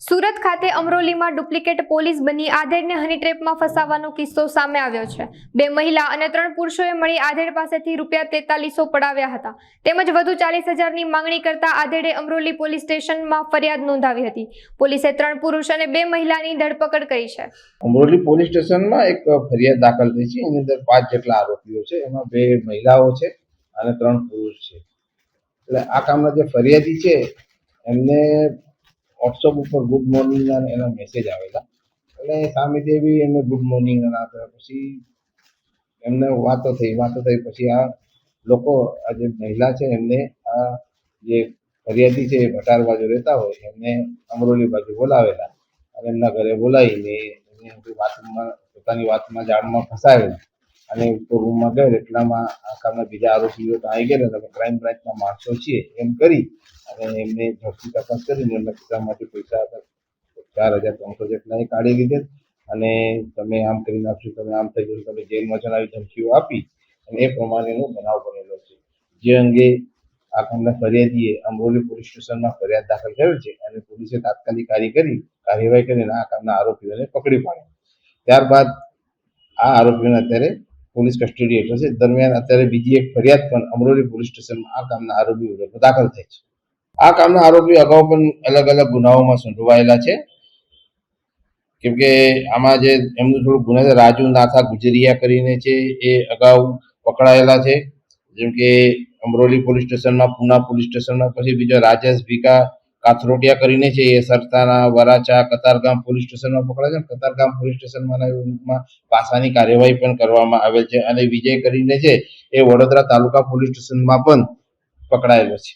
સુરત ખાતે અમરોલીમાં duplicate police બની આધેડને હની ટ્રેપમાં ફસાવાનો કિસ્સો સામે આવ્યો છે। 2 મહિલા અને 3 પુરુષોએ મળી આધેડ પાસેથી ₹4300 પડાવ્યા હતા તેમજ વધુ 40,000ની માંગણી કરતા આધેડે અમરોલી પોલીસ સ્ટેશનમાં ફરિયાદ નોંધાવી હતી। પોલીસે 3 પુરુષ અને 2 મહિલાની ધરપકડ કરી છે। અમરોલી પોલીસ સ્ટેશનમાં એક ફરિયાદ દાખલ થઈ છે। એની અંદર 5 જેટલા આરોપીઓ છે, એમાં 2 મહિલાઓ છે અને 3 પુરુષ છે। એટલે આ કામના જે ફરિયાદી છે એમને વોટ્સઅપ ઉપર ગુડ મોર્નિંગ એના મેસેજ આવેલા, એટલે સામેથી એવી એમને ગુડ મોર્નિંગ પછી એમને વાતો થઈ પછી આ લોકો આ જે મહિલા છે એમને આ જે ફરિયાદી છે એ ભટાર બાજુ રહેતા હોય એમને અમરોલી બાજુ બોલાવેલા અને એમના ઘરે બોલાવીને એને વાતમાં પોતાની વાતમાં જાળમાં ફસાવેલા અને રૂમમાં ગયો એટલામાં આ કામના બીજા આરોપીઓ તો આવી ગયા હતા। ક્રાઇમ બ્રાન્ચના માણસો છીએ એમ કરી અને એમને ઝડપી તપાસ કરીને એમના ખિસ્સામાંથી પૈસા 4,300 જેટલા કાઢી લીધેલ અને તમે આમ કરી નાખશો, તમે આમ થઈ જશો, તમે જેલમાં જણાવી ધમકીઓ આપી અને એ પ્રમાણેનો બનાવ બનેલો છે। જે અંગે આ કામના ફરિયાદીએ અમરોલી પોલીસ સ્ટેશનમાં ફરિયાદ દાખલ કરેલ છે અને પોલીસે તાત્કાલિક કાર્યવાહી કરીને આ કામના આરોપીઓને પકડી પાડ્યા। ત્યારબાદ આ આરોપીઓને અત્યારે પોલીસ કસ્ટડી હેઠળ છે। દરમિયાન અત્યારે બીજી એક ફરિયાદ પણ અમરોલી પોલીસ સ્ટેશનમાં આ કામના આરોપી વિરુદ્ધ દાખલ થઈ છે। આ કામના આરોપી અગાઉ પણ અલગ અલગ ગુનાઓમાં સંડોવાયેલા છે, કેમકે આમાં જે એમનું થોડું ગુના છે, રાજુ નાથા ગુજરિયા કરીને છે, એ અગાઉ પકડાયેલા છે। જેમ કે અમરોલી પોલીસ સ્ટેશનમાં, પૂના પોલીસ સ્ટેશનમાં, પછી બીજો રાજેશ ભીકા કાથરોટિયા કરીને છે, એ સરતાના વરાછા કતારગામ પોલીસ સ્ટેશનમાં પકડાય છે। કતારગામ પોલીસ સ્ટેશનમાં પાસાની કાર્યવાહી પણ કરવામાં આવેલ છે અને વિજય કરીને છે એ વડોદરા તાલુકા પોલીસ સ્ટેશનમાં પણ પકડાયેલો છે।